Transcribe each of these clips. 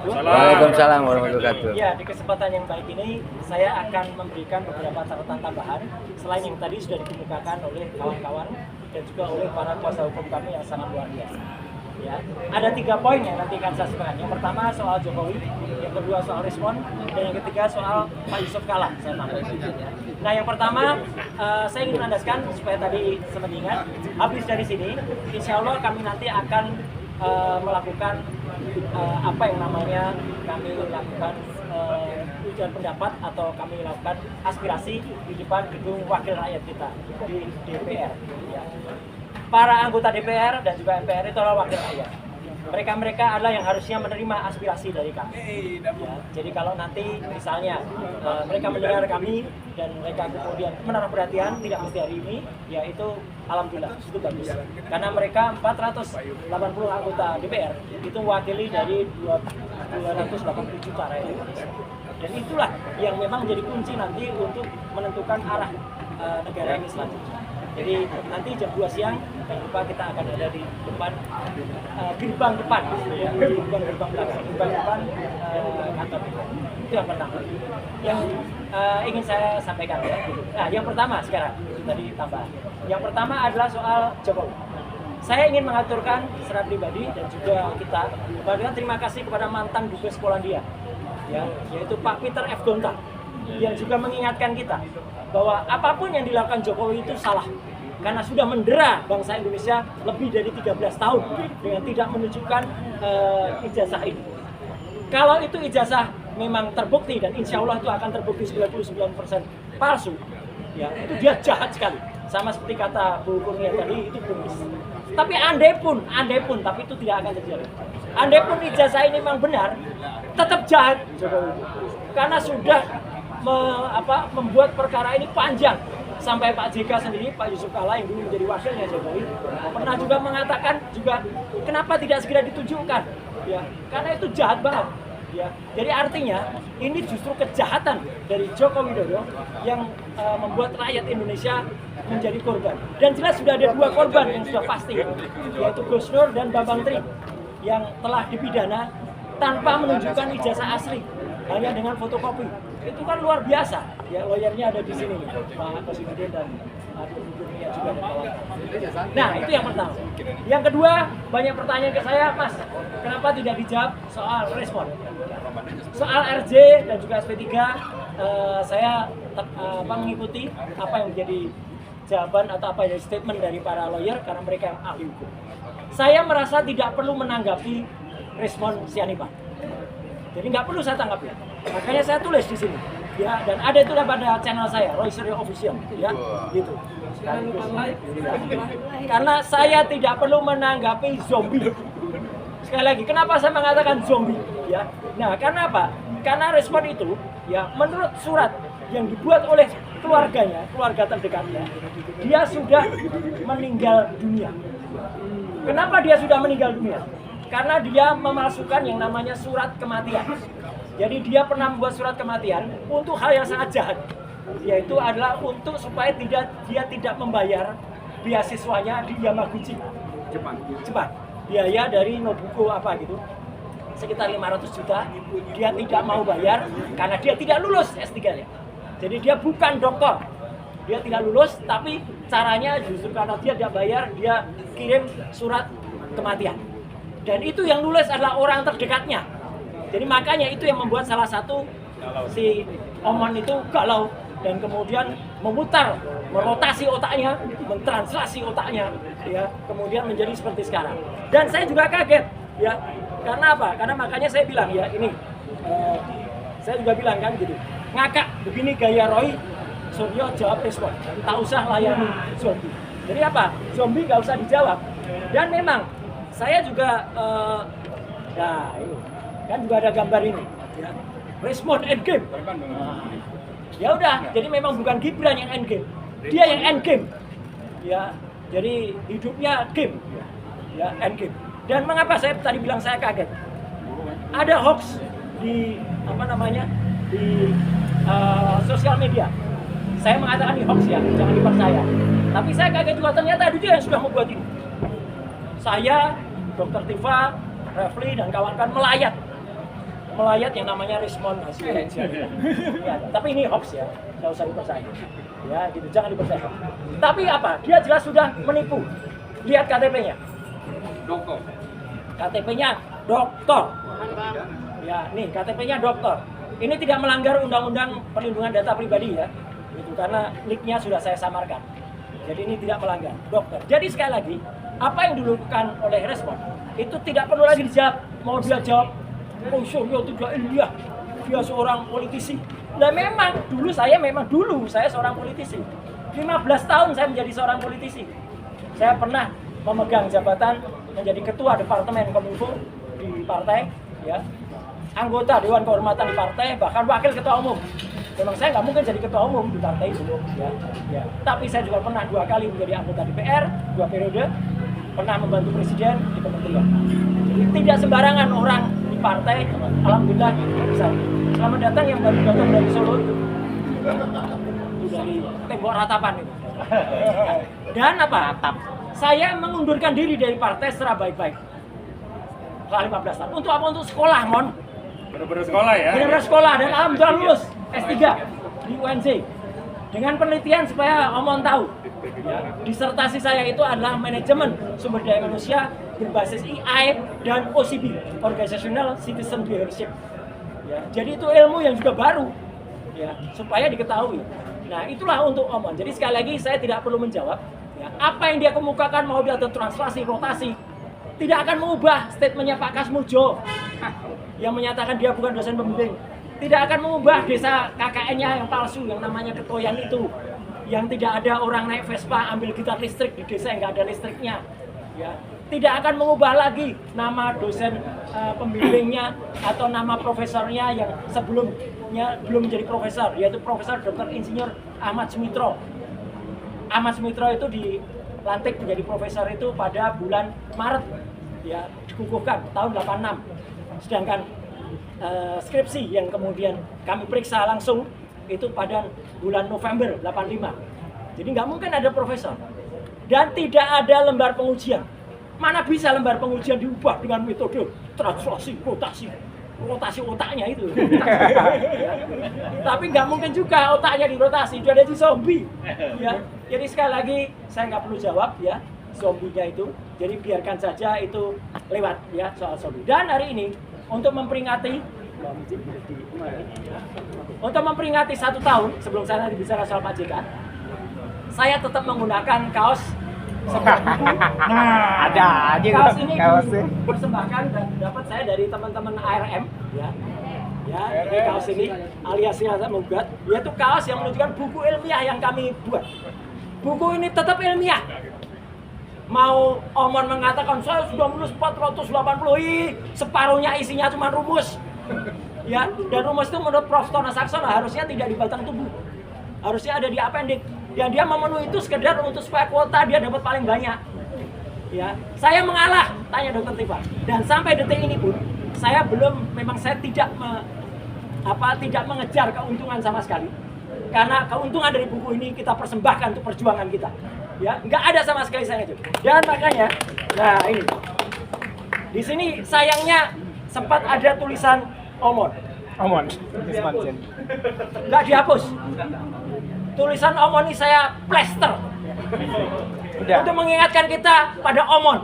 wabarakatuh. Waalaikumsalam warahmatullahi wabarakatuh. Ya, di kesempatan yang baik ini saya akan memberikan beberapa catatan tambahan selain yang tadi sudah dikemukakan oleh kawan-kawan dan juga oleh para kuasa hukum kami yang sangat luar biasa. Ya, ada 3 poin yang nanti akan saya sampaikan. Yang pertama soal Jokowi, yang kedua soal respon, dan yang ketiga soal Pak Yusuf Kalla. Saya tambahkan. Nah, yang pertama saya ingin menandaskan supaya tadi sempat ingat, habis dari sini, insya Allah kami nanti akan melakukan apa yang namanya kami lakukan ujian pendapat atau kami lakukan aspirasi di depan gedung wakil rakyat kita di DPR. Ya. Para anggota DPR dan juga MPR itu adalah wakil rakyat. Mereka adalah yang harusnya menerima aspirasi dari kami. Ya, jadi kalau nanti misalnya mereka mendengar kami dan mereka kemudian menaruh perhatian, tidak mesti hari ini, ya itu alhamdulillah, itu bagus. Karena mereka 480 anggota DPR itu mewakili dari 280 juta rakyat Indonesia. Dan itulah yang memang jadi kunci nanti untuk menentukan arah negara ini selanjutnya. Jadi nanti jam 2 siang jangan lupa kita akan ada di depan gerbang depan, ya, bukan gerbang belakang, gerbang depan kantor. Itu yang pertama. Yang ingin saya sampaikan ya. Gitu. Nah, yang pertama sekarang tadi tambah. Yang pertama adalah soal Jokowi. Saya ingin mengaturkan secara pribadi dan juga kita bahwa terima kasih kepada mantan dubes Polandia, ya, yaitu Pak Peter F. Donta, yang juga mengingatkan kita bahwa apapun yang dilakukan Jokowi itu salah karena sudah mendera bangsa Indonesia lebih dari 13 tahun dengan tidak menunjukkan ijazah ini. Kalau itu ijazah memang terbukti dan insya Allah itu akan terbukti 99% palsu, ya itu dia jahat sekali. Sama seperti kata Bu Kurnia tadi, itu kumis. Tapi andai pun, tapi itu tidak akan terjadi. Andai pun ijazah ini memang benar, tetap jahat Jokowi karena sudah membuat perkara ini panjang sampai Pak JK sendiri, Pak Yusuf Kalla yang dulu menjadi wakilnya Jokowi pernah juga mengatakan juga kenapa tidak segera ditunjukkan, ya karena itu jahat banget, ya. Jadi artinya ini justru kejahatan dari Joko Widodo yang membuat rakyat Indonesia menjadi korban. Dan jelas sudah ada 2 korban yang sudah pasti, yaitu Gus Nur dan Bambang Tri yang telah dipidana tanpa menunjukkan ijazah asli, hanya dengan fotokopi. Itu kan luar biasa. Ya, lawyernya ada di sini, Pak Kosibuddin dan Bu Kurnia juga ada kawan. Nah, itu yang pertama. Yang kedua, banyak pertanyaan ke saya, Mas, kenapa tidak dijawab soal respon? Soal RJ dan juga SP3, saya mengikuti apa yang menjadi jawaban atau apa yang statement dari para lawyer karena mereka yang ahli hukum. Saya merasa tidak perlu menanggapi respon Sianipar. Jadi nggak perlu saya tanggapi. Makanya saya tulis di sini. Ya, dan ada itu pada channel saya, Roy Suryo Official, ya, gitu. Karena saya tidak perlu menanggapi zombie. Sekali lagi, kenapa saya mengatakan zombie? Ya, nah, karena apa? Karena respon itu, ya, menurut surat yang dibuat oleh keluarganya, keluarga terdekatnya, dia sudah meninggal dunia. Kenapa dia sudah meninggal dunia? Karena dia memalsukan yang namanya surat kematian. Jadi dia pernah membuat surat kematian untuk hal yang sangat jahat, yaitu adalah untuk supaya dia tidak membayar beasiswanya di Yamaguchi, Jepang. Biaya dari Nobuko apa gitu, sekitar 500 juta. Dia tidak mau bayar karena dia tidak lulus S3-nya. Jadi dia bukan dokter, dia tidak lulus, tapi caranya justru karena dia tidak bayar, dia kirim surat kematian. Dan itu yang nulis adalah orang terdekatnya. Jadi makanya itu yang membuat salah satu si Oman itu galau dan kemudian memutar, merotasi otaknya, mentranslasi otaknya, ya, kemudian menjadi seperti sekarang. Dan saya juga kaget, ya, karena apa? Karena makanya saya bilang, ya ini, saya juga bilang kan gitu, ngakak begini gaya Roy Suryo jawab respon, tak usah layani zombie. Jadi apa? Zombie nggak usah dijawab. Dan memang saya juga, nah ini kan juga ada gambar ini, ya, respon endgame. Nah, ya udah, jadi memang bukan Gibran yang endgame, dia yang endgame, ya. Jadi hidupnya game, ya, endgame. Dan mengapa saya tadi bilang saya kaget? Ada hoax di apa namanya di sosial media. Saya mengatakan ini hoax ya, jangan dipercaya. Tapi saya kaget juga ternyata ada dia yang sudah membuat ini. Saya, Dr. Tifa, Refli dan kawan-kawan melayat melayat yang namanya Rismon Hasibuan. Ya, tapi ini hoax ya, nggak usah dipercaya. Ya, gitu, jangan dipercaya. Tapi apa? Dia jelas sudah menipu. Lihat KTP-nya. KTP-nya doktor. Ya, nih KTP-nya doktor. Ini tidak melanggar Undang-Undang Perlindungan Data Pribadi ya. Itu karena nick-nya sudah saya samarkan. Jadi ini tidak melanggar dokter. Jadi sekali lagi, apa yang dilakukan oleh Respon itu tidak perlu lagi dijawab. Mau dia jawab, oh Suryo tidak ilmiah, dia seorang politisi. Nah memang dulu saya seorang politisi. 15 tahun saya menjadi seorang politisi. Saya pernah memegang jabatan menjadi ketua departemen Kominfo di partai, ya, anggota Dewan Kehormatan di partai, bahkan wakil ketua umum. Memang saya nggak mungkin jadi ketua umum di partai itu, ya. Tapi saya juga pernah 2 kali menjadi anggota DPR, 2 periode, pernah membantu presiden di kementerian. Jadi tidak sembarangan orang di partai, alhamdulillah bisa. Selamat datang yang baru datang dari Solo itu dari tembok ratapan itu. Dan apa? Saya mengundurkan diri dari partai secara baik-baik. Setelah 15 tahun. Untuk apa? Untuk sekolah, Mon. Bener-bener sekolah ya? Bener-bener sekolah dan alhamdulillah lulus S3 di UNJ. Dengan penelitian supaya Omon tahu. Ya, disertasi saya itu adalah manajemen sumber daya manusia berbasis EI dan OCB, Organizational Citizen Leadership. Ya, jadi itu ilmu yang juga baru, ya, supaya diketahui. Nah itulah untuk Omon. Jadi sekali lagi saya tidak perlu menjawab. Ya, apa yang dia kemukakan mau dia ada translasi, rotasi, tidak akan mengubah statementnya Pak Kasmujo yang menyatakan dia bukan dosen pembimbing. Tidak akan mengubah desa KKN-nya yang palsu, yang namanya Ketoyan itu, yang tidak ada orang naik Vespa ambil gitar listrik di desa yang nggak ada listriknya. Ya, tidak akan mengubah lagi nama dosen pembimbingnya atau nama profesornya yang sebelumnya belum menjadi profesor, yaitu Profesor Dr. Insinyur Ahmad Sumitro. Ahmad Sumitro itu dilantik menjadi profesor itu pada bulan Maret, ya, dikukuhkan tahun 86. Sedangkan skripsi yang kemudian kami periksa langsung itu pada bulan November 85. Jadi nggak mungkin ada profesor. Dan tidak ada lembar pengujian. Mana bisa lembar pengujian diubah dengan metode translasi, rotasi otaknya itu. Tapi nggak mungkin juga otaknya dirotasi, dia jadi zombie. Ya. Jadi sekali lagi saya nggak perlu jawab ya zombinya itu. Jadi biarkan saja itu lewat ya soal zombie. Dan hari ini untuk memperingati 1 tahun sebelum saya nanti bicara soal Pak JK, saya tetap menggunakan kaos sebuah buku. Nah, ada aja kaos ini kaosnya. dipersembahkan dan dapat saya dari teman-teman ARM, ya. Ya, ini kaos ini alias Siasa Mugat. Yaitu kaos yang menunjukkan buku ilmiah yang kami buat. Buku ini tetap ilmiah. Mau Omon mengatakan saya sudah menulis 480, separuhnya isinya cuma rumus. Ya, dan rumus itu menurut Prof. Tono Saxona harusnya tidak di batang tubuh. Harusnya ada di apendik. Dan dia memenuhi itu sekedar untuk supaya kuota dia dapat paling banyak. Ya, saya mengalah, tanya Dr. Tifa. Dan sampai detik ini pun saya tidak mengejar keuntungan sama sekali. Karena keuntungan dari buku ini kita persembahkan untuk perjuangan kita. Ya, nggak ada sama sekali saya itu. Dan makanya, nah ini, di sini sayangnya sempat ada tulisan Omon, nggak dihapus. Tulisan Omon ini saya plester. Untuk mengingatkan kita pada Omon.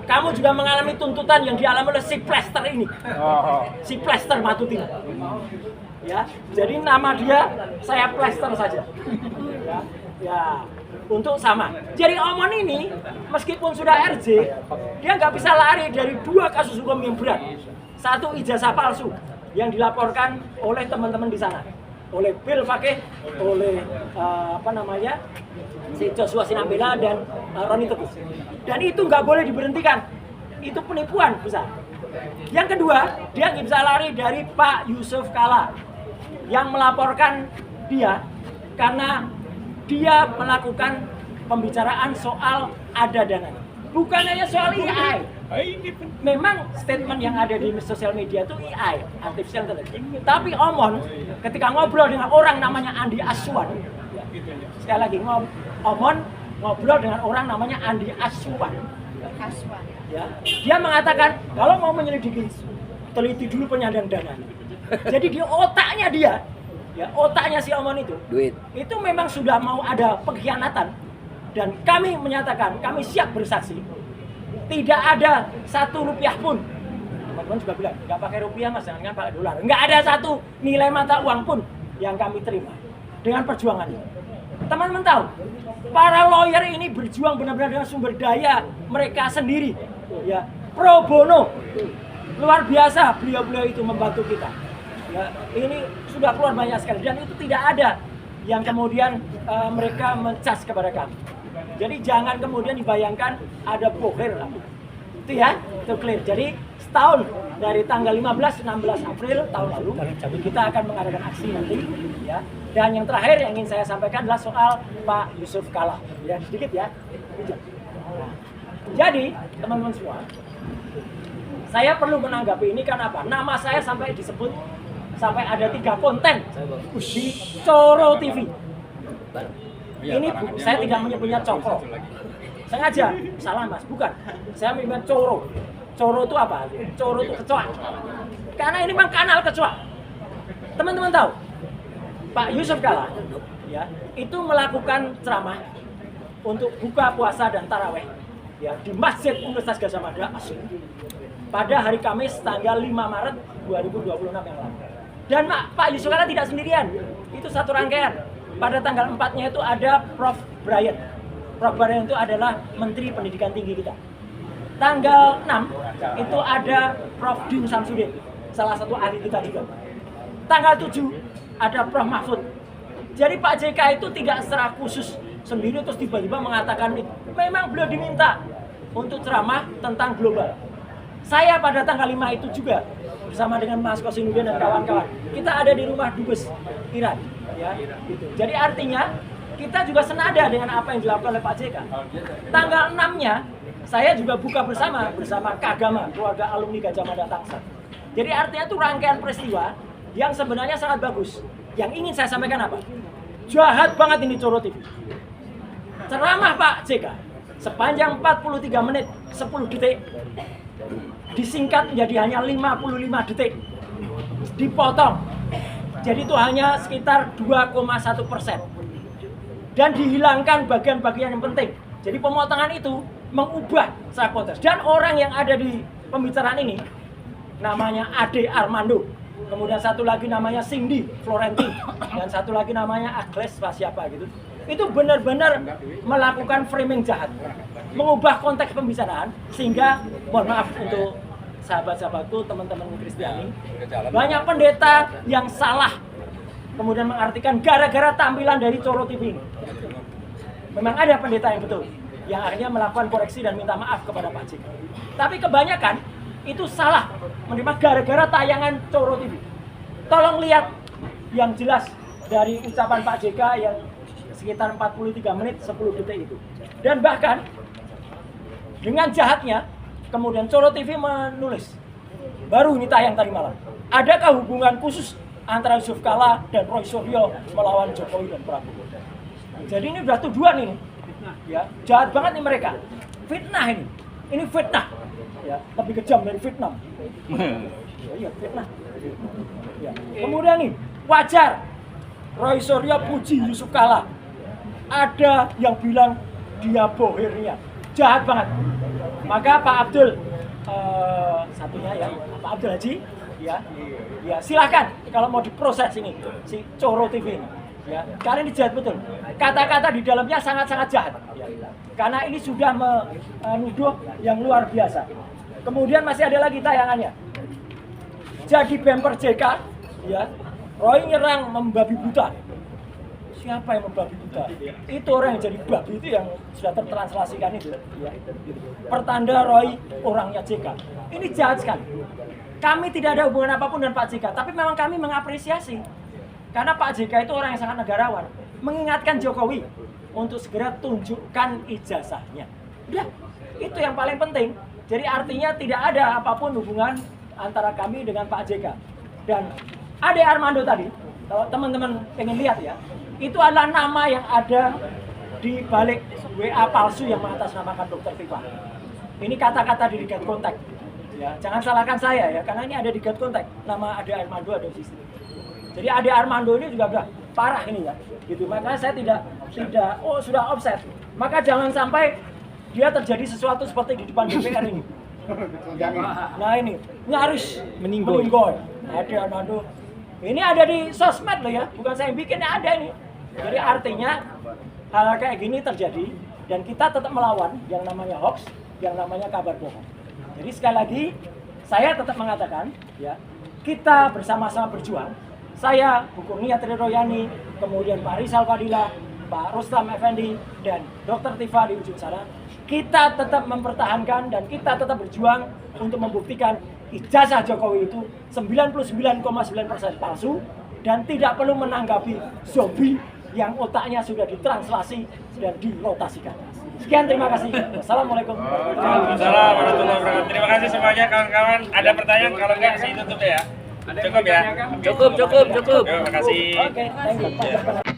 Kamu juga mengalami tuntutan yang dialami oleh si plester ini, si plester Matutin. Ya, jadi nama dia saya plester saja. Ya. Untuk sama. Jadi Omon ini meskipun sudah RJ, dia nggak bisa lari dari 2 kasus hukum yang berat. 1 ijazah palsu yang dilaporkan oleh teman-teman di sana, oleh Bill Fakih, oleh si Joshua Sinambela dan Roni Teguh. Dan itu nggak boleh diberhentikan. Itu penipuan besar. Yang kedua, dia nggak bisa lari dari Pak Yusuf Kala yang melaporkan dia karena dia melakukan pembicaraan soal ada dana. Bukan hanya soal AI. Memang statement yang ada di sosial media itu AI, artificial intelligence. Tapi Omon ketika ngobrol dengan orang namanya Andi Aswan, sekali lagi Omon ngobrol dengan orang namanya Andi Aswan. Ya, dia mengatakan kalau mau menyelidiki teliti dulu penyandang dana. Jadi di otaknya dia, ya otaknya si Omon itu memang sudah mau ada pengkhianatan, dan kami menyatakan kami siap bersaksi, tidak ada 1 rupiah pun. Teman-teman juga bilang nggak pakai rupiah mas, jangan pakai dolar. Nggak ada 1 nilai mata uang pun yang kami terima dengan perjuangan ini. Teman-teman tahu, para lawyer ini berjuang benar-benar dengan sumber daya mereka sendiri, ya pro bono, luar biasa beliau-beliau itu membantu kita. Ya, ini sudah keluar banyak sekali dan itu tidak ada yang kemudian mereka mencas kepada kami. Jadi jangan kemudian dibayangkan ada bohir lah. Itu ya, itu clear. Jadi setahun dari tanggal 15-16 April tahun lalu kita akan mengadakan aksi nanti, ya. Dan yang terakhir yang ingin saya sampaikan adalah soal Pak Yusuf Kalla. Ya, sedikit ya. Jadi teman-teman semua, saya perlu menanggapi ini karena apa? Nama saya sampai disebut, sampai ada 3 konten di Coro TV. Ini saya tidak menyebutnya Cokro. Sengaja, salah mas, bukan. Saya menyebutnya Coro. Coro itu apa? Coro itu kecoa. Karena ini memang kanal kecoa. Teman-teman tahu, Pak Yusuf Kalla, ya, itu melakukan ceramah untuk buka puasa dan taraweh, ya, di Masjid Universitas Gadjah Mada Asri pada hari Kamis tanggal 5 Maret 2026 yang lalu. Dan Pak Yusuf Kalla tidak sendirian, itu satu rangkaian. Pada tanggal 4-nya itu ada Prof. Brian. Prof. Brian itu adalah Menteri Pendidikan Tinggi kita. Tanggal 6 itu ada Prof. Din Samsudin, salah satu ahli kita juga. Tanggal 7 ada Prof. Mahfud. Jadi Pak JK itu tidak secara khusus sendiri terus tiba-tiba mengatakan itu. Memang beliau diminta untuk ceramah tentang global. Saya pada tanggal 5 itu juga bersama dengan Mas Kosinudin dan kawan-kawan. Kita ada di rumah Dubes Iran, ya, gitu. Jadi artinya kita juga senada dengan apa yang dilakukan oleh Pak JK. Tanggal 6-nya saya juga buka bersama Kagama, keluarga alumni Gadjah Mada Tangsel. Jadi artinya itu rangkaian peristiwa yang sebenarnya sangat bagus. Yang ingin saya sampaikan apa? Jahat banget ini Coro TV. Ceramah Pak JK sepanjang 43 menit 10 detik disingkat menjadi hanya 55 detik, dipotong jadi itu hanya sekitar 2,1%, dan dihilangkan bagian-bagian yang penting. Jadi pemotongan itu mengubah secara konteks. Dan orang yang ada di pembicaraan ini namanya Ade Armando, kemudian satu lagi namanya Cindy Florentine, dan satu lagi namanya Agnes siapa gitu. Itu benar-benar melakukan framing jahat, mengubah konteks pembicaraan sehingga, mohon maaf untuk sahabat-sahabatku, teman-teman Kristiani, banyak pendeta yang salah kemudian mengartikan gara-gara tampilan dari Coro TV ini. Memang ada pendeta yang betul yang akhirnya melakukan koreksi dan minta maaf kepada Pak JK. Tapi kebanyakan itu salah menerima gara-gara tayangan Coro TV. Tolong lihat yang jelas dari ucapan Pak JK yang sekitar 43 menit 10 detik itu. Dan bahkan dengan jahatnya kemudian Coro TV menulis, baru ini tayang tadi malam, adakah hubungan khusus antara Yusuf Kalla dan Roy Suryo melawan Jokowi dan Prabowo? Jadi ini udah tuduhan ini, ya, jahat banget nih mereka, fitnah ini fitnah, ya, lebih kejam dari fitnah. Iya fitnah. Ya. Kemudian nih wajar Roy Suryo puji Yusuf Kalla, ada yang bilang dia bohirnya, jahat banget. Maka Pak Abdul satunya ya, Pak Abdul Haji, ya silakan kalau mau diproses ini si Coro TV ini, ya, karena ini jahat betul. Kata-kata di dalamnya sangat-sangat jahat, ya. Karena ini sudah menuduh yang luar biasa. Kemudian masih ada lagi tayangannya. Jadi bemper JK, ya, Roy nyerang membabi buta. Siapa yang membabi buta? Itu orang yang jadi babi itu yang sudah tertranslasikan itu, ya. Pertanda Roy orangnya JK. Ini jahat sekali. Kami tidak ada hubungan apapun dengan Pak JK, tapi memang kami mengapresiasi karena Pak JK itu orang yang sangat negarawan, mengingatkan Jokowi untuk segera tunjukkan ijazahnya. Udah, itu yang paling penting. Jadi artinya tidak ada apapun hubungan antara kami dengan Pak JK. Dan Ade Armando tadi, kalau teman-teman pengen lihat ya, itu adalah nama yang ada di balik WA palsu yang mengatasnamakan Dr. Viva. Ini kata-kata di get kontak. Ya, jangan salahkan saya ya, karena ini ada di God Contact, nama Ade Armando ada di sini. Jadi Ade Armando ini juga udah parah ini ya, gitu. Makanya saya tidak sudah offset. Maka jangan sampai dia terjadi sesuatu seperti di depan DPR ini. Nah ini nyaris meninggoy. Ade Armando ini ada di sosmed loh ya, bukan saya yang bikin, ada ini. Jadi artinya hal kayak gini terjadi dan kita tetap melawan yang namanya hoax, yang namanya kabar bohong. Jadi sekali lagi saya tetap mengatakan ya, kita bersama-sama berjuang. Saya, Bu Kurnia Tri Royani, kemudian Pak Rizal Fadila, Pak Rustam Effendi, dan Dr. Tifa di ujung sana. Kita tetap mempertahankan dan kita tetap berjuang untuk membuktikan ijazah Jokowi itu 99,9% palsu dan tidak perlu menanggapi zombie yang otaknya sudah ditranslasi dan dirotasikan. Sekian, terima kasih. Wassalamualaikum warahmatullahi wabarakatuh. Terima kasih semuanya kawan-kawan. Ada pertanyaan? Kalau enggak sih tutup ya. Cukup ya. Cukup. Terima kasih. Oke, thank you.